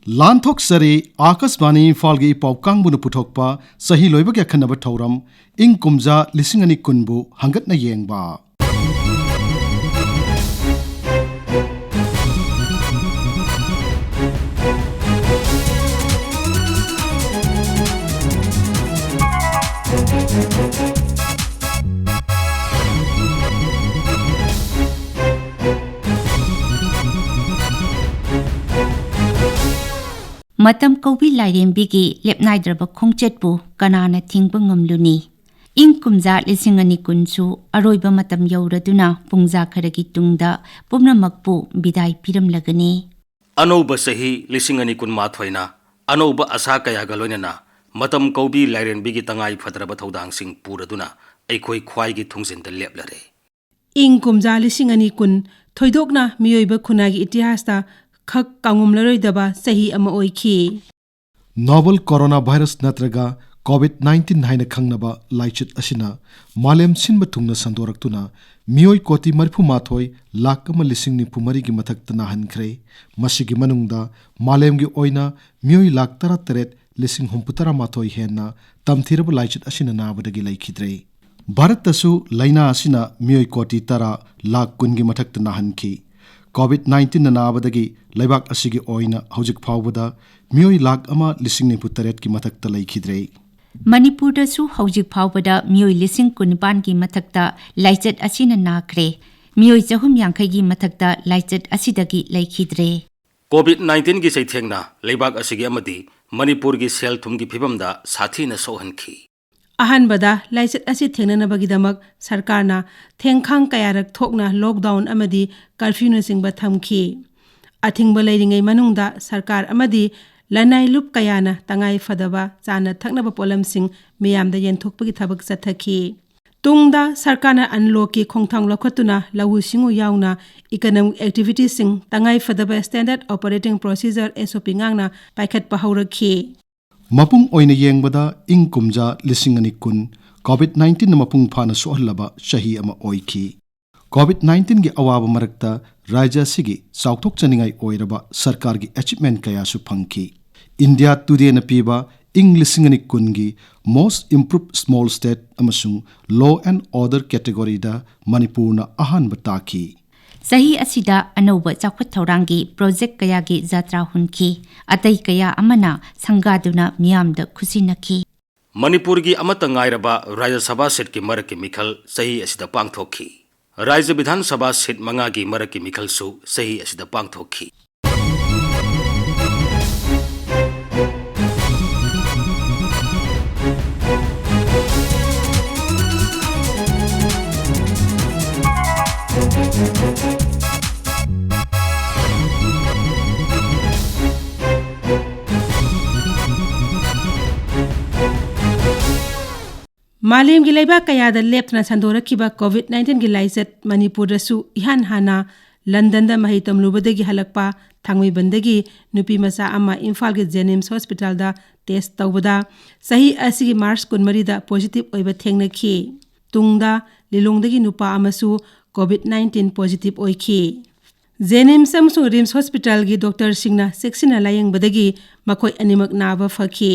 Lanthok Sari, Akasvani Imphal Pau Kangbunu Puthokpa, Sahi Loibak Yakhanaba Thauram, Ing Kumja Lisingani Kunbu, Hangatna Yengba. Matam Kobi Lairem Bigi, Lep Nidraba Kongchetbu, Kanana Tingbungum Luni. In Kumza Lisingani Kunsu, Aroiba Matam Yauraduna, Pungza Karagitungda, Pumna Makpu, Bidai Piram Lagani. Anoba Sahi, Lisingani Kun Matwaina, Anoba Asaka Yagalonana, Matam Kobi Lairem Bigi Tangai Fatrabatodang Sing Puraduna, Ekoi Kwaigi Tungs in the Leblare. In Kumza Lisingani Kun, Toidokna, Mioiba Kunagi Itiasta. Khak kangum laroi daba sahi ama oiki. Novel coronavirus natraga COVID-19 haina khangnaba laichit asina malem sinba thungna sandoraktuna mioi koti marphu mathoi lakh ama lising ni pumari gi mathakta na hankhre masigi manungda malem gi oina mioi lakh tara teret lising humputara mathoi henna tamthirab laichit asina nabadagi laikhidre bharat tasu laina asina mioi koti tara lakh kun gi mathakta na hankhi COVID-19 nanabadagi laibak asigi oina hojik phawbada mioi lakh ama lising ni putaret ki mathakta laikhidre Manipur da su hojik phawbada mioi lising kunipan ki mathakta laichat asina nakre mioi chahum yankhai gi mathakta laichat asidagi laikhidre COVID-19 gi saithengna laibak asigi amadi Manipur gi sel thum gi phibamda sathi na sohanki Ahan bada laichat asi thengna bagidamak sarkarna thengkhang kayarak thokna lockdown amadi curfew na singba thamki athingba leiringai manungda sarkar amadi lanai lup kayana tangai fadaba chana thaknaba polam sing miyamda yenthokpagi thabak chathaki tungda sarkarna unlock khongthang lokhatuna lawu singu yauna economic activities sing tangai fadaba standard operating procedure SOP ngangna paikhat pahauraki Mapung oina yengbada ing kumja lisingani kun COVID-19 na mapung phana sohlaba shahi ama oiki COVID-19 gi awaba marakta raja sigi sauthok chaningai oiraba sarkar gi achievement kaya su phangki India Today na piba ing lisingani kun gi most improved small state amasung law and order category da Manipur na ahan bataki Sahi asida anoba chakwat thaurangi project kaya gi jatra hunki atai kaya amana sangaduna miyamda khusinaki Manipur gi amata ngairaba Rajya Sabha seat ki marak ki mikhal sahi asida pangthokhi Rajya Vidhan Sabha seat manga gi marak ki mikhal su sahi asida pangthokhi Malim gi laiba kayada leptna sandorakiba COVID-19 gi laichat Manipur dasu ihan hana London da mahitam lubadagi halakpa thangwi bandagi nupi masa ama Imphal gi Jenims Hospital da test tawbada sahi asigi March kunmari da positive oiba thengnaki tungda lilongdagi nupa amasu COVID-19 positive oiki Jenims amsu Rims Hospital gi Dr. Singna seksina layang badagi makoi animak naba fakhi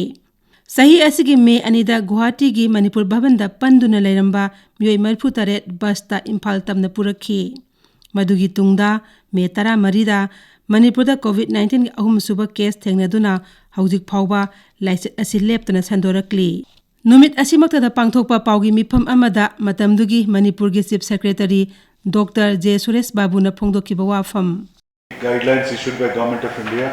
Sahi asigi me anida Guwahati gi Manipur Bhavanda panduna lairamba mioi marphu taret basta Imphal tamna purakhi madugi tungda me tara marida Manipur da COVID-19 gi ahum suba case thengnaduna hawjik phawba laichat asi leptana sandorakli numit asimakta da pangthokpa pawgi mifam amada matamdugi Manipur gi Chief Secretary Dr. J. Suresh Babu na phongdokiba wafam Guidelines issued by Government of India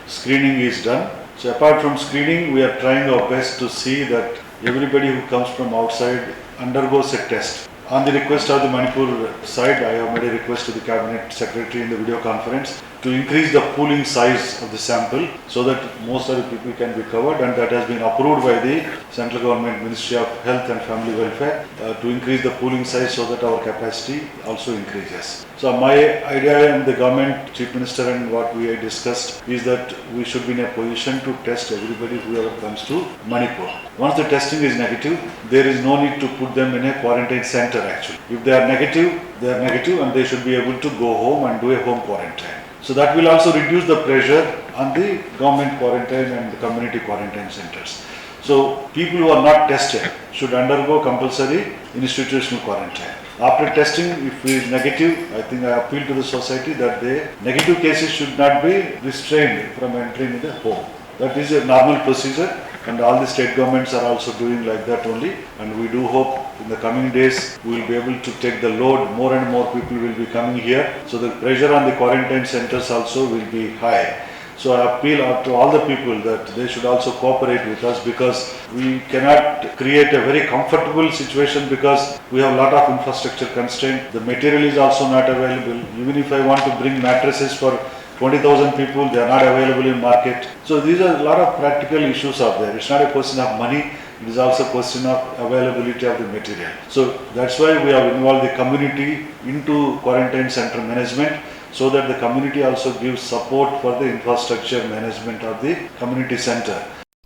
screening is done So apart from screening, we are trying our best to see that everybody who comes from outside undergoes a test. On the request of the Manipur side, I have made a request to the Cabinet Secretary in the video conference to increase the pooling size of the sample so that most of the people can be covered, and that has been approved by the Central Government Ministry of Health and Family Welfare to increase the pooling size so that our capacity also increases. So my idea in the government, Chief Minister, and what we had discussed is that we should be in a position to test everybody whoever comes to Manipur. Once the testing is negative, there is no need to put them in a quarantine center actually. If they are negative and they should be able to go home and do a home quarantine. So that will also reduce the pressure on the government quarantine and the community quarantine centers. So people who are not tested should undergo compulsory institutional quarantine. After testing, if it is negative, I think I appeal to the society that the negative cases should not be restrained from entering the home. That is a normal procedure, and all the state governments are also doing like that only. And we do hope in the coming days we will be able to take the load. More and more people will be coming here, so the pressure on the quarantine centers also will be high. So I appeal to all the people that they should also cooperate with us, because we cannot create a very comfortable situation because we have a lot of infrastructure constraint. The material is also not available. Even if I want to bring mattresses for 20,000 people, they are not available in market. So these are a lot of practical issues out there. It's not a question of money. It is also a question of availability of the material. So that's why we have involved the community into quarantine center management, so that the community also gives support for the infrastructure management of the community center.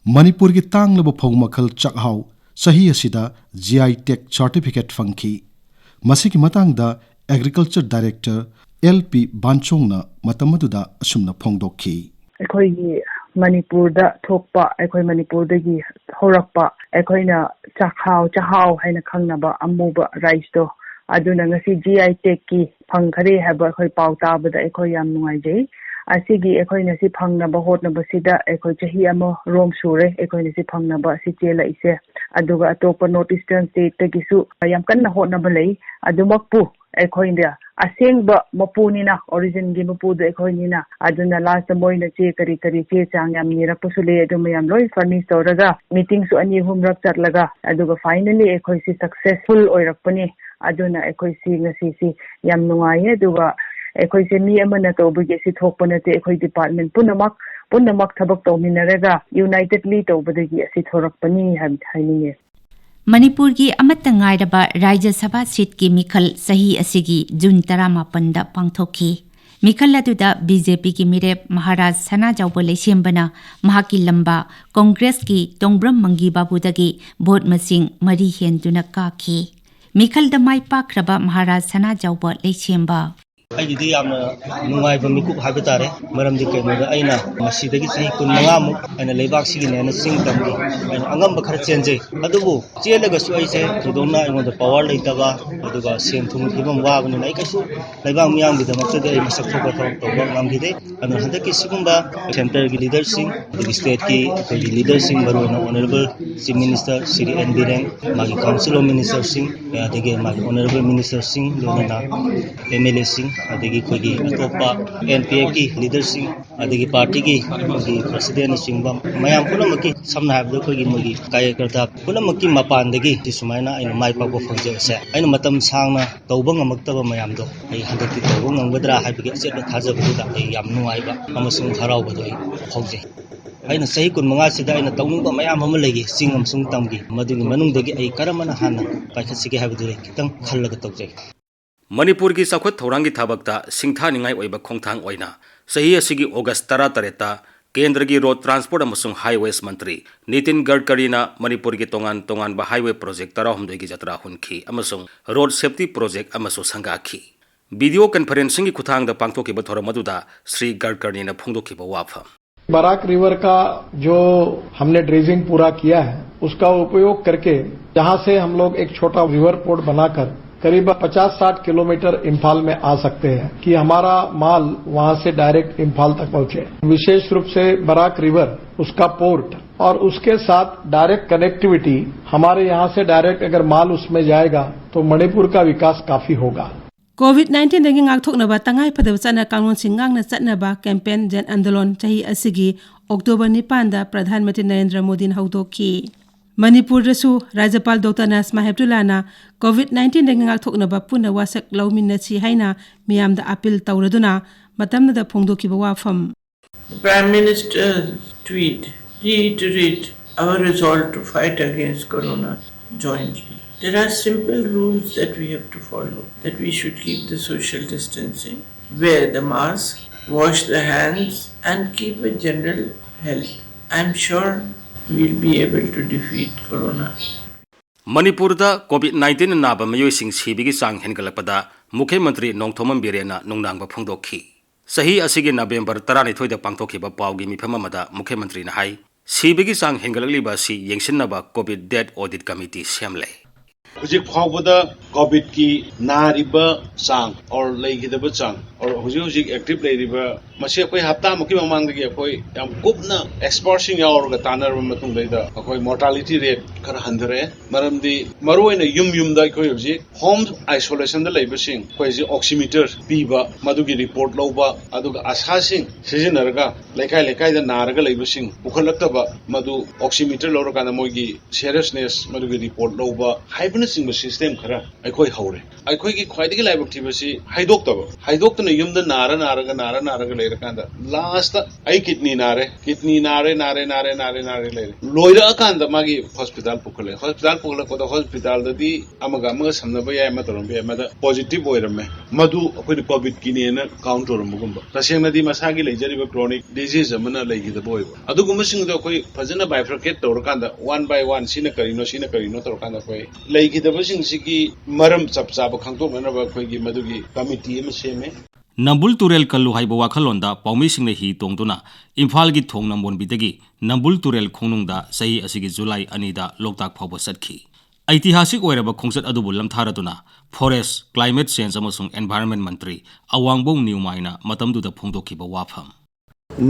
Manipur ki tanglaba phau makhal chakhau sahi asida GI Tech certificate fangki. Masiki matangda Agriculture Director LP Banchongna matamaduda asumna phongdokhi. Ekhoigi Manipur da thokpa ekhoi Manipur dagi horakpa ekhoina chahau haina khangnaba amuba rice do aduna ngasi GI Tech ki phangkhare haba ekhoi pau tabada ekhoi yam nungaijai asigi ekhoina si phangnaba hotnaba sida ekhoi chahi ama rom sure ekhoina si phangnaba si chela ise aduga atopa northeastern state tagisu yam kanna hotnaba lei adumakpu ekhoinda asengba mapuni na origin gi mapu de ekhoini na aduna last moina che kari che chang yam nira pusule aduma yam loi furnish toraga meeting su ani humrak chatlaga aduga finally ekhoi si successful oirakpani aduna ekhoi si ngasi si yam nungai aduga ekhoi se mi amana tobage si thokpana te ekhoi department punamak thabak tominarega unitedly tobadagi si thorakpani haini Manipur ki amata ngairaba Rajya Sabha seat ki mikhal sahi asigi June 18 da pangthokhi. Mikhal aduda BJP ki mirep Maharaj Sana Jawba leishembana mahaki lamba Congress ki Tongbram Mangi Babudagi vote masing mari henduna kakhi. Mikhal da mai pakraba Maharaj Sana Jawba leishemba. ꯑꯩꯒꯤꯗꯤ ꯌꯥꯝꯅ ꯅꯨꯡꯉꯥꯏꯕ ꯃꯤꯀꯨꯞ ꯍꯥꯏꯕ ꯇꯥꯔꯦ ꯃꯔꯝꯗꯤ ꯀꯩꯅꯣꯗ ꯑꯩꯅ ꯃꯁꯤꯗꯒꯤ ꯆꯍꯤ 15ꯃꯨꯛ ꯑꯩꯅ ꯂꯩꯕꯥꯛꯁꯤꯒꯤꯅꯦꯅ ꯆꯤꯡ ꯇꯝꯒꯤ ꯑꯩꯅ ꯑꯉꯝꯕ ꯈꯔ ꯆꯦꯟꯖꯩ ꯑꯗꯨꯕꯨ ꯆꯦꯜꯂꯒꯁꯨ ꯑꯩꯁꯦ ꯊꯣꯏꯗꯣꯛꯅ ꯑꯩꯉꯣꯟꯗ ꯄꯥꯋꯔ ꯂꯩꯇꯕ ꯑꯗꯨꯒ ꯁꯦꯟ ꯊꯨꯝꯒꯤ ꯐꯤꯕꯝ ꯋꯥꯕꯅꯤꯅ ꯑꯩ ꯀꯩꯁꯨ ꯂꯩꯕꯥꯛ ꯃꯤꯌꯥꯝꯒꯤꯗꯃꯛꯇꯗꯤ ꯑꯩ ꯃꯁꯛ ꯊꯣꯛꯄ ꯊꯕꯛ ꯇꯧꯕ ꯉꯝꯈꯤꯗꯦ ꯑꯗꯨꯅ ꯍꯟꯗꯛꯀꯤ ꯁꯤꯒꯨꯝꯕ ꯁꯦꯟꯇꯔꯒꯤ ꯂꯤꯗꯔꯁꯤꯡ ꯑꯗꯒꯤ ꯁ꯭ꯇꯦꯠꯀꯤ ꯑꯩꯈꯣꯏꯒꯤ ꯂꯤꯗꯔꯁꯤꯡ ꯃꯔꯨꯑꯣꯏꯅ honourable chief minister Shri N Biren ꯃꯥꯒꯤ ꯀꯥꯎꯟꯁꯤꯜ ꯑꯣꯐ ꯃꯤꯅꯤꯁꯇꯔꯁꯤꯡ ꯑꯗꯒꯤ ꯃꯥꯒꯤ ꯑꯣꯅꯔꯦꯕꯜ ꯃꯤꯅꯤꯁꯇꯔꯁꯤꯡ ꯂꯣꯏꯅꯅ MLAꯁꯤꯡ ꯑꯗꯒꯤ ꯑꯩꯈꯣꯏꯒꯤ ꯑꯇꯣꯞꯄ NPFꯒꯤ ꯂꯤꯗꯔꯁꯤꯡ ꯑꯗꯒꯤ ꯄꯥꯔꯇꯤꯒꯤ ꯄ꯭ꯔꯁꯤꯗꯦꯟꯅ ꯆꯤꯡꯕ ꯃꯌꯥꯝ ꯄꯨꯝꯅꯃꯛꯀꯤ ꯁꯝꯅ ꯍꯥꯏꯔꯕꯗ ꯑꯩꯈꯣꯏꯒꯤ ꯃꯣꯏꯒꯤ ꯀꯥꯔꯌꯀꯔꯇꯥ ꯄꯨꯝꯅꯃꯛꯀꯤ ꯃꯄꯥꯟꯗꯒꯤ ꯁꯨꯃꯥꯏꯅ ꯑꯩꯅ ꯃꯥꯏ ꯄꯥꯛꯄ ꯐꯪꯖꯕꯁꯦ ꯑꯩꯅ ꯃꯇꯝ ꯁꯥꯡꯅ ꯇꯧꯕ ꯉꯝꯃꯛꯇꯕ ꯃꯌꯥꯝꯗꯣ ꯑꯩ ꯍꯟꯗꯛꯇꯤ ꯇꯧꯕ ꯉꯝꯒꯗ꯭ꯔꯥ ꯍꯥꯏꯕꯒꯤ ꯑꯆꯦꯠꯄ ꯊꯥꯖꯕꯗꯨꯗ ꯑꯩ ꯌꯥꯝ ꯅꯨꯡꯉꯥꯏꯕ ꯑꯃꯁꯨꯡ ꯍꯔꯥꯎꯕꯗꯣ ꯑꯩ ꯐꯥꯎꯖꯩ ꯑꯩꯅ ꯆꯍꯤ 15ꯁꯤꯗ ꯑꯩꯅ ꯇꯧꯅꯤꯡꯕ ꯃꯌꯥꯝ ꯑꯃ ꯂꯩꯒꯤ ꯆꯤꯡ ꯑꯃꯁꯨꯡ ꯇꯝꯒꯤ ꯃꯗꯨꯒꯤ ꯃꯅꯨꯡꯗꯒꯤ ꯑꯩ ꯀꯔꯝꯕꯅ ꯍꯥꯟꯅ ꯄꯥꯏꯈꯠꯁꯤꯒꯦ ꯍꯥꯏꯕꯗꯨ ꯈꯤꯇꯪ ꯈꯜꯂꯒ ꯇꯧꯖꯩ Manipur ki sakhwat thorangi thabakta singthaningai oiba khongthang oina sahi asigi August 13 ta Kendra ki Road Transport amasung Highways Mantri Nitin Gadkari na Manipur ki tongan ba highway project tarahumdoi ki jatra hunki amasung road safety project amasu sangakhi video conferencing ki khuthang da pangthoki ba thora maduda Sri Gadkari na phongdoki ba wafam Barak river का जो हमने dredging पूरा किया है उसका उपयोग करके जहां से हम लोग एक छोटा रिवर पोर्ट बनाकर करीब 50-60 किलोमीटर इम्फाल में आ सकते हैं कि हमारा माल वहां से डायरेक्ट इम्फाल तक पहुंचे विशेष रूप से बराक रिवर उसका पोर्ट और उसके साथ डायरेक्ट कनेक्टिविटी हमारे यहां से डायरेक्ट अगर माल उसमें जाएगा तो मणिपुर का विकास काफी होगा COVID-19 dagi ngakthoknaba tangai phadaba chana kanun singangna chatnaba campaign jan andolon chahi asigi October 9 da Pradhan Mantri Narendra Modi na hawdokhi Manipur rasu Rajapal Dr. Nasma Hebdullah na COVID-19 dagi ngakthoknaba puna wasak lawminnachi haina miyamda appeal tawraduna matamna da phongdokhiba wafam Prime Minister's tweet reiterate our resolve to fight against corona jointly. There are simple rules that we have to follow, that we should keep the social distancing, wear the mask, wash the hands and keep a general health. I'm sure we'll be able to defeat corona. Manipur da COVID-19 naba mayoy sing sibigi sang hengalakpada Mukhyamantri Nongthomam Birena nongnangba phongdokhi सही असिगे नवेंबर 12 पांथोखिबा पावगी मिफम अमदा मुख्यमंत्री ना हाई सीबीगी सांग हेंगलगलिबा सी येंगसिनबा COVID death audit committee सेमले हुजिक फावबदा कोविड की नारिबा सांग और लेगिदबा सांग और हुजिक एक्टिव लेरिबा मसे कोई हफ्ता मुकी ममांगदगी कोई याम कुपना एक्सपर्ट्सिंग यावरगा तानरबा मतुंग लेदा कोई मोर्टालिटी रेट खर हंदरे मरमदी मरोइना युम कोई हुजिक होम आइसोलेशन दा लेबसिंग कोई जी ऑक्सीमीटर पीबा मदुगी रिपोर्ट लौबा अदुगा आसासिंग सिजनरगा लेखाई दा नारगा लेबसिंग बुखलक्तबा मदु ऑक्सीमीटर लौरकाना मोगी सीरियसनेस मदुगी रिपोर्ट लौबा हाइबन सिंग सिस्टम खरा अखोई हौरे अखोई की ख्वाइदगी लाइबक थिबसी हाइदोक्तना युमदा नारगा लेरकांदा लास्ट आई किडनी नारे ले लोइरा कांदा मागी हॉस्पिटल पुखले को हॉस्पिटल ददी अमगा समनबा याय मतरम बे मदा पॉजिटिव ओइरमे मदु अखोई कोविड किने न काउंट ओरमगुंबा तसेंगनदी मसागी लेजरिबा क्रोनिक डिजीज अमना लेगिदबा ओइबा अदुगुमसिंग दो कोई फजना बाइफ्रकेट तोरकांदा वन बाय वन सिना करिनो तोरकांदा कोई लेगिदबसिंग सिगी मरम चपचाब खंगतोनबा कोई मदुगी कमिटी एम सेमे नंबुल तुरेल कल्लु हाइबा वाखलोंदा पौमीसिंगने ही तोंगदुना इम्फाल की थोंग नंबोनबीदगी नंबुल तुरेल खोनुंगदा सही असिगी जुलाई 2 दा लोकताक फावबा सटखी ऐतिहासिक ओइरबा खोंगसत अदुबु लमथारदुना फॉरेस्ट क्लाइमेट चेंज अमसुंग एनवायरनमेंट मंत्री अवांगबोंग न्यूमाइना मतमदुदा फोंदोखिबा वाफम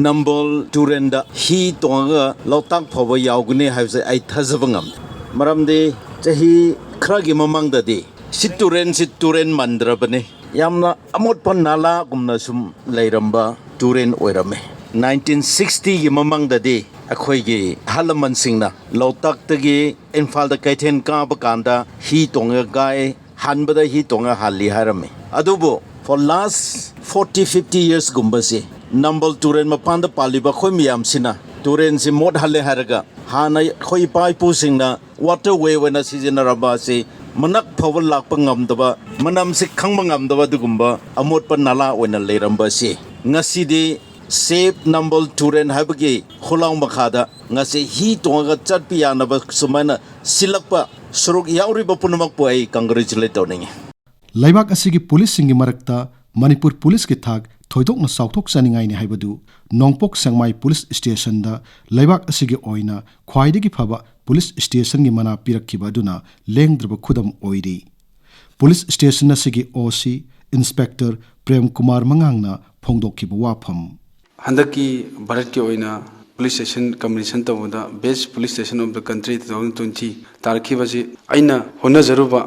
नंबुल तुरेंदा ही तोंगा लोकताक फावबा यावगने हाइबसे आई थाजबंगम मरमदे चही खरागी ममंगददी सितुरेन मंद्रबने यामना अमोटपन नाला गुमना सुम लेरंबा तुरेन ओइरमे 1960 की ममंगददी अखोइगी हलमन सिंगना लोकताकतगी इम्फाल द कैथेन काब कांदा ही तोंगा गाय हानबदा ही तोंगा हाली हारमे अदुबो फॉर लास्ट 40-50 years गुम्बसे नंबल तुरेन मपांदा पालिबा खोइ मियामसिना तुरेन से मोड हले हारगा हाना खोइ पाइपु सिंगना वाटर वे वेना सिजनरबा से मनक फवल लापंगमदबा मनम से खंगबंगमदबा दुगुंबा अमोटपन नाला ओइना लेरंबा से ngасidi सेफ नंबल तुरेन हाबगी खुलांग मखादा ngasi hi tonga chatpiya na ba sumana silakpa suruk yauriba punamak po ai congratulate tawning लाइबाक असिगी पुलिस सिंगी मरक्ता मणिपुर पुलिस के थाक थोइदोकना साउथोक सनिंगाई ने हाइबदु नोंगपोक संगमाई पुलिस स्टेशन दा लाइबाक असिगी ओइना ख्वाइदगी फबा पुलिस स्टेशन की मना पिरक्खिबदुना लेंगद्रब खुदम ओइरी पुलिस स्टेशन असिगी ओसी इंस्पेक्टर प्रेम कुमार मंगांगना फोंदोखिब वाफम हंदकी भारत के ओइना पुलिस स्टेशन कम्बिनेशन तबदा best police station of the country 2020 तारखिबजी आइना होनजरुबा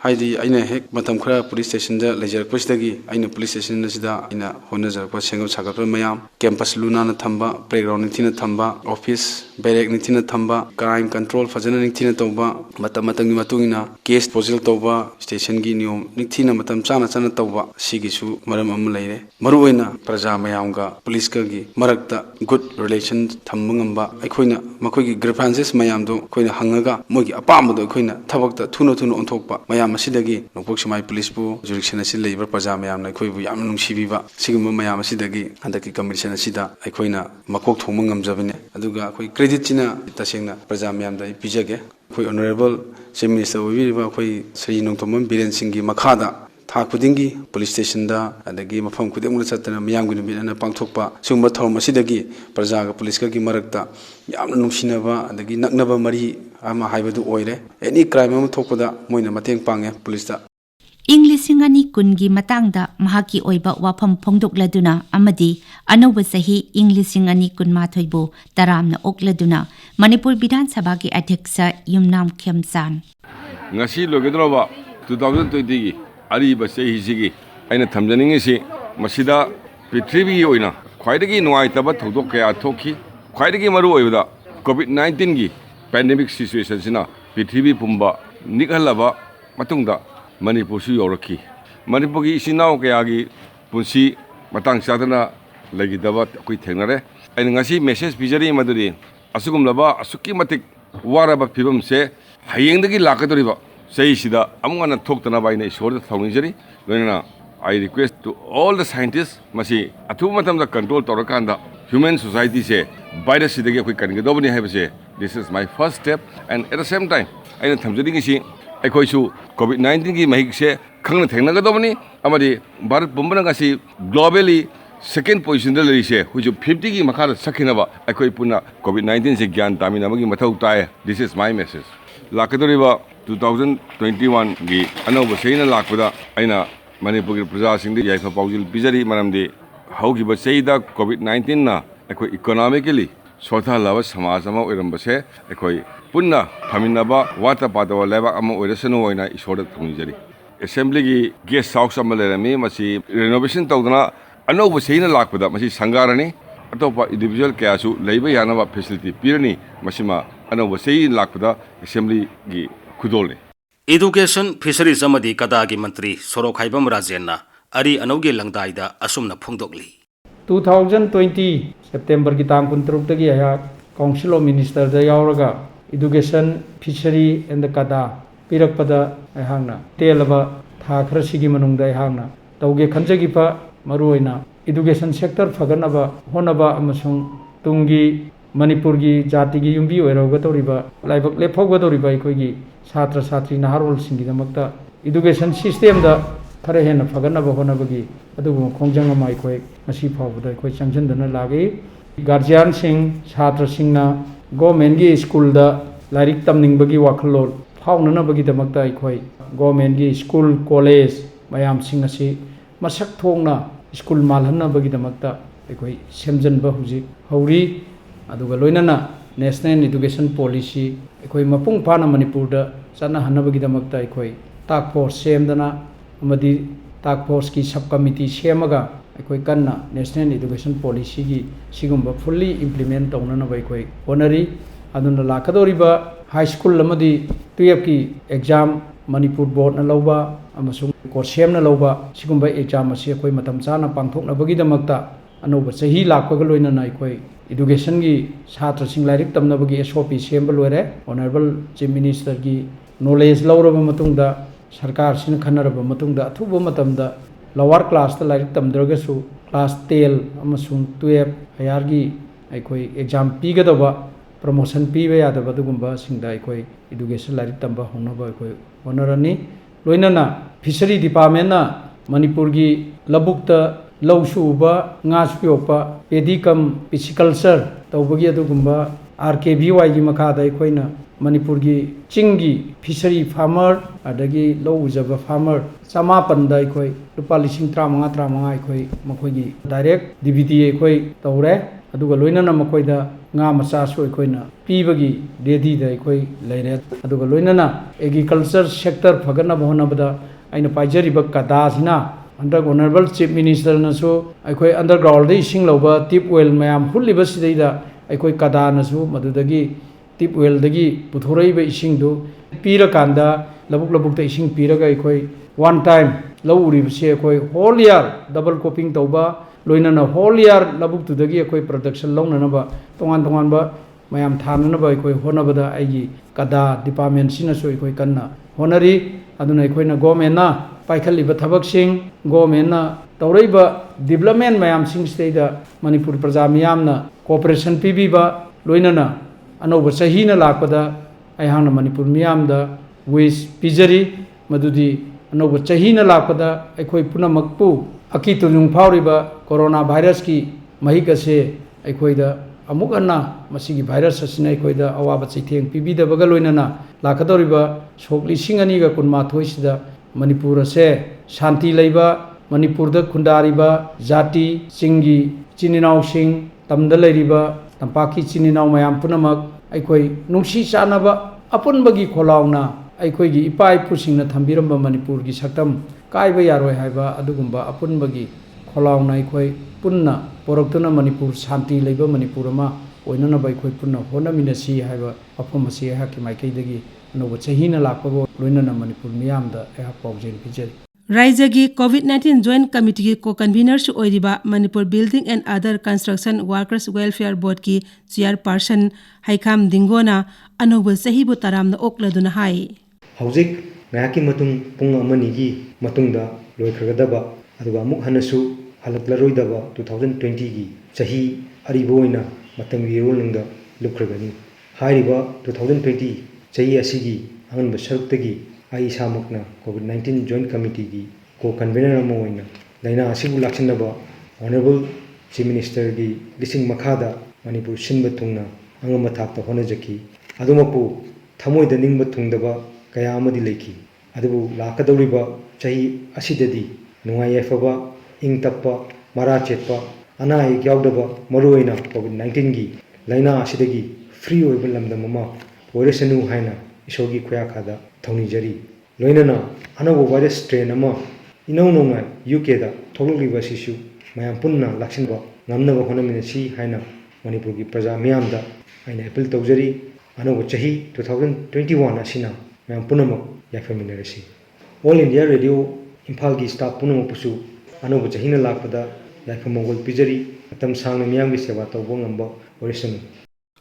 हाइदी आइना हेक मतम खरा पुलिस स्टेशन दा लेजरपसदगी आइना पुलिस स्टेशन सिदा आइना होनजरपा सेंगो सागत मयाम कैंपस लुना न थंबा प्लेग्राउंड निथिना थंबा ऑफिस बैरेक निथिना थंबा क्राइम कंट्रोल फजना निथिना तौबा मतम मतुंगिना केस पोजल तौबा स्टेशन की नियम निथिना मतम चाना तौबा सिगिसु मरम अम लेरे मरुओइना प्रजा मयामगा पुलिस की मरक्ता गुड रिलेशन थंबंगंबा अखोइना मखोइगी ग्रीवेंसेस मयामदो अखोइना हंगगा मोगी अपामदो अखोइना थबकता थुनो ओंथोकपा मयाम मसिदगी नोंपोक समाई पुलिस बु जुरिक्शन असि लेबर प्रजा मयाम अखोइबु याम नुंसिबिबा सिगुम मयाम असिदगी हंदकी कमिशन असिदा अखोइना मकोक थोंग ngamjabine aduga अखोइ क्रेडिट चिना तसेंगना प्रजा मयाम दा पिजगे अखोइ ऑनरेबल चीफ मिनिस्टर ओबिरिबा अखोइ श्री नोंथोमम बीरेन सिंह की मखादा था खुदिंगी पुलिस स्टेशन दा अदगी मफम खुदिंग चतना मियांग नुबिना पांथोकपा सुंबा थौम असिदगी प्रजा का पुलिस की मरक्ता याम नुंसिनबा अदगी नक्नबा मरी ama haibadu oire any crime am thokpada moina mateng pange police da इंग्लिशिंग अनि कुनगी मतंगदा महाकी ओइबा वाफम फोंदोकलदुना अमदी अनौब सही इंग्लिशिंग अनि कुनमाथोइबो तरामना ओकलदुना मणिपुर विधान सभा के अध्यक्ष Yumnam खेमसान ngasi logedroba 2020 gi ariba sehi sigi aina thamjaningi si masida prithvi oina khwaidagi nuai taba thodok kya thokhi khwaidagi maru oibada covid-19 gi pandemic situation sina prithvi pumba nikhalaba matungda manipur su yoraki manipur gi sinau kya gi punsi matang sadana lagidaba koi thengnare aina ngasi message bijari maduri asugum laba asuki matik waraba phibam se hayengdagi lakadoriba sei sida amungana thoktana baina isor da thawninjari loina I request to all the scientists masi athu matam da control torakanda human society se virus sidagi koi kan gedobni haibse this is my first step and at the same time aina thamjari gi si aikoi su covid-19 gi mahik se khangna thengna gedobni amadi bharat pumbana gasi globally second position da lei se huju 50 gi makha sakhina ba akoi puna COVID-19 se gyan tamina magi mathau tai. This is my message. Lakadori ba 2021 gi anau ba seina lakpada aina Manipur gi praja sing di yaifa paujil bijari maramdi haugi ba seida COVID-19 na akoi economically sotha lava samaj ama oiram ba se akoi punna phamina ba wata padawa leba ama oirasanu oina isoda thungjari. Assembly gi guest house ama lerami masi renovation tawdana anau ba seina lakpada masi sangarani atopa individual kyasu leiba yana ba facility pirani masima anau ba sei lakpada assembly gi khudolni. Education Fisheries amadi kadagi mantri Sorok Haibam Rajenna ari anauge langdaida asumna phongdokli. 2020 September ki tang 13 gi aya Council of Minister da yauraga Education Fishery and the Kada pirakpada ayhangna telaba tha khara sigi manungda ayhangna tauge khanjagi pa maruina education sector faganaba honaba amasung tungi Manipur gi jati gi yumbi oiroga toriba laibak lephoga toriba ikogi Satra Satri Naharol Singi Damakta education system da khare hena faganaba honabagi adugu khongjanga mai koi masi phawda koi changchandana lagi guardian sing Satra singna government gi school da lairik tamningbagi wakhlol phawnana bagi damakta ikoi government gi school college mayam sing asi masak thongna school malhanna bagi damakta ikoi semjanba huji hauri aduga loinana National Education Policy ikoi mapung phana Manipur da sana hanabagi damakta ikoi task force semdana amadi task force ki sub committee semaga ikoi kanna National Education Policy gi sigumba fully implement tawnana ba ikoi honari aduna lakadoriba high school lamadi 12 ki exam Manipur board na lauba amasung corsem na lauba sigumba exam asi ikoi matam chana pangthokna bagi damakta anoba sahi lakwaga loinana ikoi education gi chhatra sing lairik tamna bagi SOP semba loire honorable chief minister gi knowledge lauraba matungda sarkar sin khanaraba matungda athuba matamda lower class ta lairik tamdraga su class 10 amasung 12 hayar gi aikoi exam pigadaba promotion piba yadaba dugumba singda aikoi education lairik tamba honaba aikoi honorani loinana fishery department na Manipur gi labukta lausuba ngasupyopa pedicum pisciculture tawbagi adugumba RKBY gi makada ikoina Manipur gi chingi fishery farmer adagi laujaba farmer samapanda ikoi lupa lising 35 ikoi makoi gi direct DBT ikoi tawre aduga loinana makoida nga macha so ikoina pibagi ready da ikoi leire aduga loinana agriculture sector phagana bhona bada aina paijari ba kada sina under honorable chief minister na so aikoi underground dei sing loba tip well mayam hulliba sidaida aikoi kada na so madudagi tip well dagi puthorei ba ising do pira kanda labuk labuk ta ising pira ga aikoi one time lawuri se aikoi whole year double coping tauba loina na whole year labuk tu dagi aikoi production longna na ba tongan ba mayam thana na ba aikoi honaba da aigi kada department sina so aikoi kanna honari aduna aikoi na government na paikhalliba thabaksing government na tawreiba development mayam sing state Manipur praja miyamna cooperation pibiba loinana anoba sahina lakpada ayhangna Manipur miyamda wish pijari madudi anoba sahina lakpada aikoi punamakpu akitulung phawriba corona virus ki mahikase aikoida amuk anna masigi virus asina aikoida awaba chaitheng pibidabaga loinana lakadoriba sokli singani ga kunma thoisida Manipur ase shanti leiba Manipur da khundariba jati singi chininau sing tamda leiriba tampaki chininau mayam punamak aikoi nungsi chanaba apunbagi kholauna aikoi gi ipai pusingna thambiramba Manipur gi saktam kaiba yaroi haiba adugumba apunbagi kholauna aikoi punna poroktuna Manipur shanti leiba Manipur ma oinana bai khoi punna hona minasi haiba apumasi hakki maikaidagi no chahina lakpago loinana Manipur miyamda eha paujel pijari Raijagi COVID-19 Joint Committee ki co-convener su oiriba Manipur Building and Other Construction Workers Welfare Board ki chairperson Haikam Dingona anoba sahibu taramna okladuna hai hauzik ngaki matung pung amani gi matungda loikhragadaba aduga amuk hanasu halaklaroidaba 2020 gi chahi ariboina matamgi rolingda lukhragani hairiba 2020 chahi asigi angan basartagi ai samakna COVID-19 Joint Committee gi co-convener amoina laina asibu laksinaba Honorable Chief Minister gi lising makhada Manipur sinba thungna angama thakta honajaki adumapu thamoida ningba thungdaba kaya amadi leiki adubu lakadawriba chahi asidadi nungai yafaba ingtappa mara chetpa ana ayik yaudaba maruoina COVID-19 gi laina asidagi free oiba lamdam ama oiresanu haina isogi khoya khada thonijari loinana anabo virus strain ama inau nonga UK da thokliba sisu mayam punna laksinba ngamnaba honaminasi haina Manipur gi praja miyamda aina appeal tawjari anabo chahi 2021 asina mayam punamak yafaminarasi All India Radio Imphal gi staff punamak pusu anabo chahina lakpada yafamongol pijari matam sangna miyam gi seva tawbo ngamba oresanu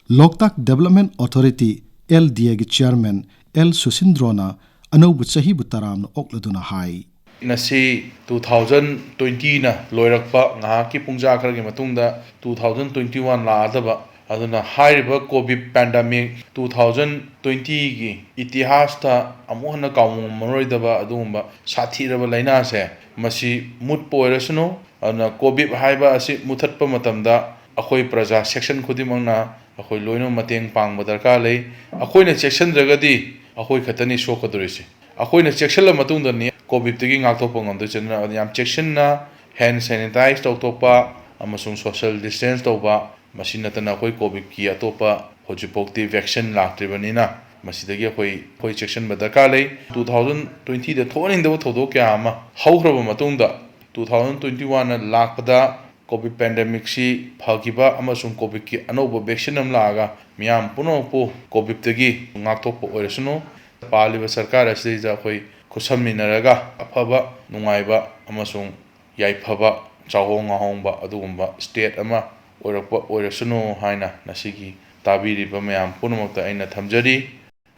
Loktak Development Authority LDA gi chairman L Susindrona anaubu chahi butaram okladuna hai Nasi 2020 na loirakpa ngahaki pungja kharagi matungda 2021 la adaba aduna hairiba COVID pandemic 2020 gi itihas ta amuhana kaum maroidaba adumba sathiraba laina se masi mut poirasno ana COVID haiba asi muthatpa matamda akhoi praja section khudimangna akhoi loino mateng pangba darka lei akhoina section jagadi akhoi khatani sokadorisi akhoina section la matungda ni COVID tagi ngaktopa ngamdo chena yam section na hand sanitize tawtopa amasung social distance tawba masinatana akhoi COVID ki atopa hojipokti vaccine laktribanina masidagi akhoi section badaka lei 2020 da thoning da thodo kya ama hauhraba matungda 2021 na lakpada COVID pandemic si phagiba amasung COVID ki anoba vaccine am laga miyam punopo COVID tagi ngaktopa oresno paliba sarkar asri ja akhoi kusamminaraga afaba nungaiba amasung yaifaba chawong ahongba adugumba state ama oirakpa oirasunu haina nasigi tabiriba mayam punamakta aina thamjari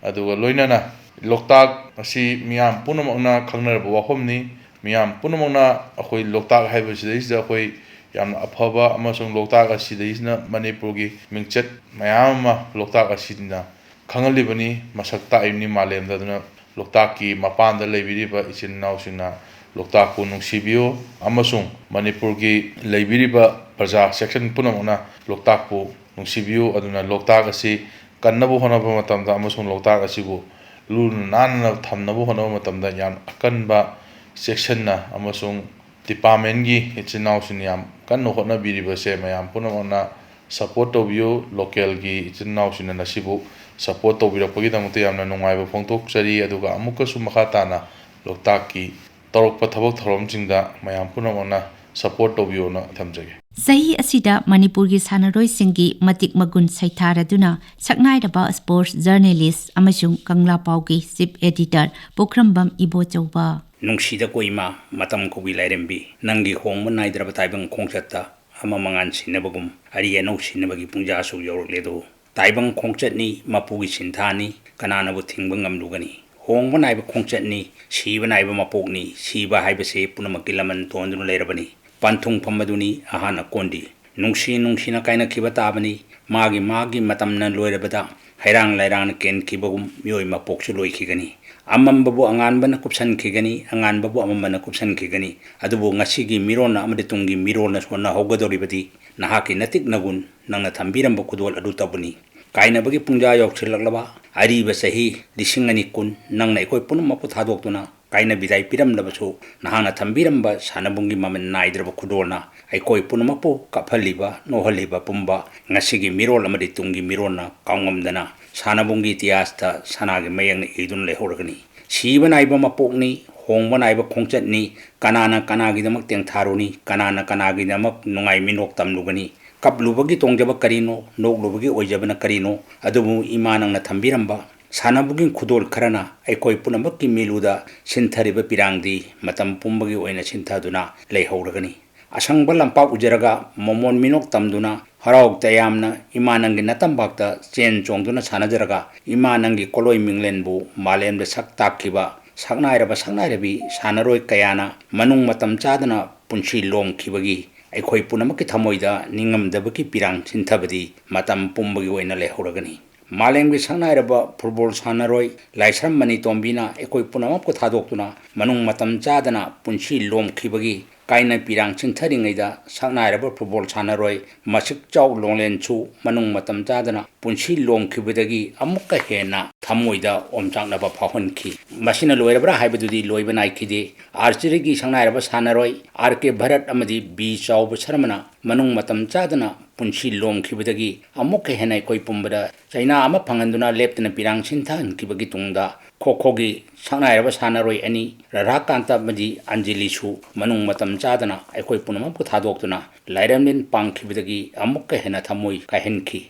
aduga loinana loktak asi miyam punamakna khangnarba wafamni miyam punamakna akhoi loktak haiba sidaisda akhoi yamna afaba amasung loktak asidaisna manipurgi mingchet mayam loktak asidina khangalibani masakta aimni malemda duna Loktak ki mapanda leibiriba isin nausina Loktak ku nungsibiyo amasung Manipur ki leibiriba praja section punamuna Loktak ku nungsibiyo aduna Loktak asi kannabu honaba matamda amasung Loktak asibu luna nana thamnabu honaba matamda yam akanba section na amasung department gi isin nausina yam kanno hona biriba se mayam punamuna support tobiyo local gi isin nausina nasibu support tawbirakpagi damukta yamna nungaiba phongtokchari aduga amukasu makhatana Loktak ki torokpa thabak thoromjingda mayam punamakna support tawbiyona thamjage Sahi asida Manipur gi sanaroi singi matik magun saitharaduna saknairaba sports journalist amasung Kangla Paugi chief editor Pokrambam Ibo Chauba Nungsida koima matam kobi lairembi nangi hongma naidraba taibang khongchatta ama mangan sinabagum ari enau sinabagi pungja su yorledo Taibang khongchatni mapugi sinthani kanana bu thingba ngamlugani hongba naiba khongchatni siba naiba mapokni siba haibase punamaki laman tondunu leirabani panthung phamaduni ahana kondi nungsina kaina khiba tabani magi matamna loirabada hairang lairang ken khibagum myoi mapokchu loikhigani amam babu angan bana kupsan khigani angan babu amam bana kupsan khigani adubu ngasigi mirona amade tungi mirona sona hogadoribadi nahaki natik nagun nangna thambiramba kudol adu tabuni kaina bagi pungja yokchilaklaba ariba sahi lisingani kun nangna ekoi punum mapu thadoktuna kaina bidai piram labasu nahana thambiramba sanabungi mamen naidraba kudolna ekoi punum mapu kaphaliba nohaliba pumba ngasigi mirol amadi tungi mirona kaungamdana sanabungi tiasta sanagi mayang idun lehorgani siba naiba mapokni hongba naiba khongchatni kanana kanagi teng tharuni kanana kanagi damak nungai minok tamlugani kaplubagi tongjaba karino noglubagi oijabana karino adubu imanang na thambiramba sanabugi khudol kharana aikoi punamakki meluda sinthariba pirangdi matam pumbagi oina sinthaduna leihorgani asangba lampa ujaraga momon minok tamduna harok tayamna imanangi natambakta chen chongduna sanajaraga imanangi koloi minglenbu malemda sak takkiba saknairabi sanaroi kayana manung matam chadana punchi lom khibagi aikoi punamakki thamoida ningamdabaki pirang sinthabadi matam pumbagi oina lehoragani malengbi saknairaba football sanaroi laisram mani tombina aikoi punamakko thadoktuna manung matam chadana punchi lom khibagi kaina pirang chintharingida saknairaba football sanaroi masik chaw longlen chu manung matam chadana punsi lomkhibadagi amukka hena thamoida omchaknaba phahonki masina loirabra haibadudi loiba naikide archery gi saknairaba sanaroi RK Bharat amadi B chawba sharmana manung matam chadana punsi lomkhibadagi amukka hena koi pumbada chaina ama phanganduna leptana pirang chinthan kibagi tungda खोखोगी सांनायरब सानारोय अनि राकांता मदि अंजलि सु मनुंग मतम चादना अखोय पुनम पुथादोक्तुना लाइरमलिन पांखिबदगी अमुक्क हेना थमोय काहेनखि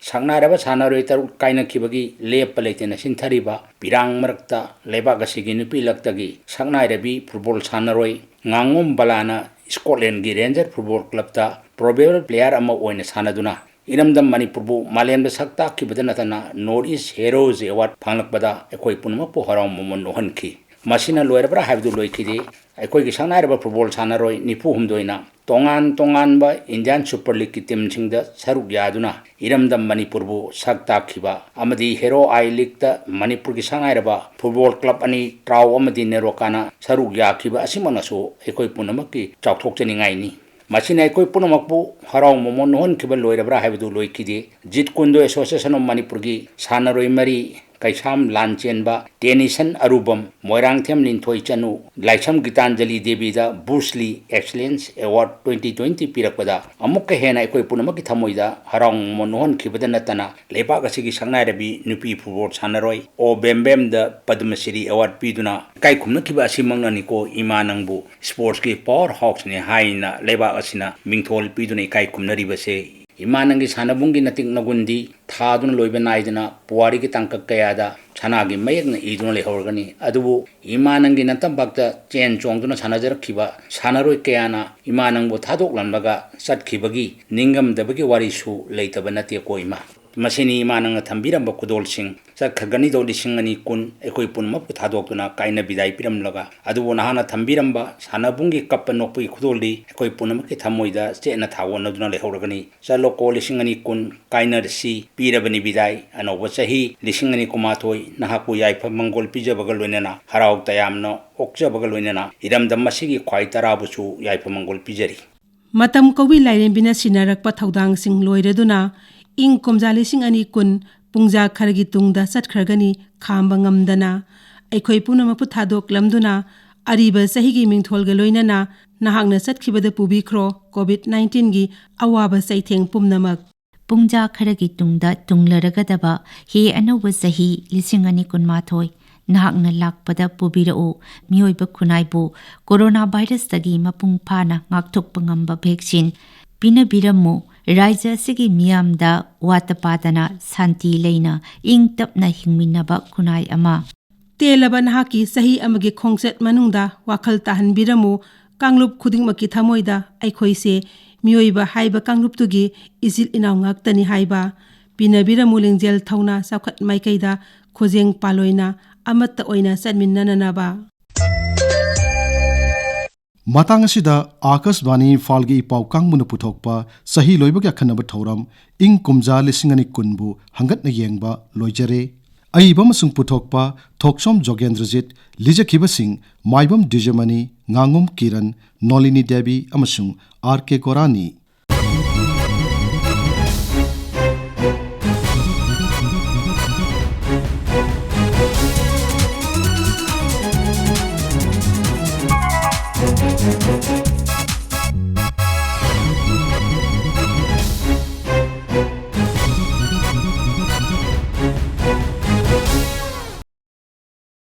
सांनायरब सानारोय तरु काइनखिबगी लेप लेतेना सिंथरिबा पिरांग मरक्ता लेबागसिगी नुपि लक्तगी सांनायरबी football सानारोय ngangom balana Scotland गी ranger football club ता probable player अमा ओइना सानादुना इरमदम मणिपुरबु मालेम सकता किबदनतना नॉर्थ ईस्ट हेरोज अवार्ड फांगलकबदा अखोय पुनम पु हराव मोमन नोहनखि मसिना लोयरबरा हाबदु लोयखिदे अखोय गी सांनायरबा फुटबॉल सानारोय निफु हुमदोइना तोंगान तोंगानबा इंडियन सुपर लीग की टीम सिंगदा सरुक यादुना इरमदम मणिपुरबु सकता खिबा अमदी हेरो आई लीग ता मणिपुर गी सांनायरबा फुटबॉल क्लब अनि ट्राउ अमदी नेरोकाना सरुक याखिबा असिमनसो अखोय पुनमकी चाउथोकचनिंगाइनी मसिना अखोय पुनमकपु हराव मोमन नोहनखिबा लोयरबरा हाबदु लोयखिदे जित कुंदो एसोसिएशन ऑफ मणिपुर गी सानारोय मरी कैसाम लांचेनबा टेनिसन अरुबम मोइरांगथेम लिंथोय चनु लाइसम गीतांजलि देवी दा बुर्सली एक्सीलेंस अवार्ड 2020 पिरकपदा अमुक हेना अखोय पुनमकी थमोइदा हराव मोनोहन खिबदा नतना लेपाक असिगी सांनायरबी नुपी फुटबॉल सानारोय O Bembem the Padmashri award पिदुना काय खुमनखिबा असिमंगनिको इमानंगबु स्पोर्ट्स की पावर हाउस ने हाइना लेबाक असिना मिंथोल पिदुना काय खुमनरिबसे इमानंगी सानबुंगी नतिक नगुंदी थादुन लोइबा नाइदना पुवारी की तांकक कयादा छनागी मयकन इदुन लेहौरगनी अदुबु इमानंगी नतंबक्ता चेन चोंगदुना सानजरखिबा सानरोय कयाना इमानंगबु थादोकलनबगा सटखिबगी निंगमदबगी वारिसु लेतबा नते कोइमा मसिनी इमानंग थंबिरंबा कुदोलसिंग सखगनी दो लिसिंग अनि कुन एकोय पुनमप थादोक्तुना काइना बिदाय पिरमलगा अदुबु नहाना थंबिरंबा सानबुंगी कप्प नोपई खुदोलदी एकोय पुनमकी थमोइदा चेना थावनदुना लेहौरगनी चलो को लिसिंग अनि कुन काइना सी पिरबनी बिदाय अनोब सही लिसिंग अनि कुमाथोय नहापु याइफ मंगोल पिजबगल लोइनना हराव तयामनो ओक्जबगल लोइनना इरमदम मसिगी ख्वाइ तराबुसु याइफ मंगोल पिजरी मतम कवि लाइरेंबिना सिनारकपा थौदांगसिंग लोइरेदुना इंग कुमजा लिसिंग अनि कुन पुंजा खरगी तुंगदा सटखरगनी खांबा ngamdana अखोय पुनमपु थादोकलमदुना अरिबा सहीगी मिंथोलगा लोइनना नहांगना सटखिबदा पुबिख्रो कोविड-19 गी अवाबा सैथेंग पुमनमक पुंजा खरगी तुंगदा तुंगलरगदबा हे अनौबा सही लिसिंग अनि कुनमाथोय नहांगना लाकपदा पुबिरओ मियोइबा खुनाइबु कोरोना वायरस तगी मपुंग फाना ngakthokpa ngamba vaccine पिनबिरमु राज्य सिगी मियामदा वातपादना शांति लेना इंग तपना हिंगमिनबा खुनाई अमा तेलबा नहाकी सही अमगे खोंगसेट मनुंगदा वाखल ताहनबिरमु कांगलुप खुदिंगमकी थमोइदा अखोइसे मियोइबा हाइबा कांगलुपतुगी इजिल इनाव ngakतनी हाइबा पिनबिरमु लिंगजेल थौना साखत माइकैदा खोजेंग पालोइना अमत्ता ओइना सदमिनननबा मतंग असिदा आकाशवाणी इम्फालगी इपाव कांगमुन पुथोकपा सही लोइबग अखनब थौरम इंग कुमजा लिसिंगनी कुनबु हंगतना येंगबा लोइजरे अइबमसुंग पुथोकपा थोकचोम जोगेंद्रजित लिजखिबसिंग माइबम द्विजमणि ngangom किरण नोलिनी देवी अमसुंग RK गोरानी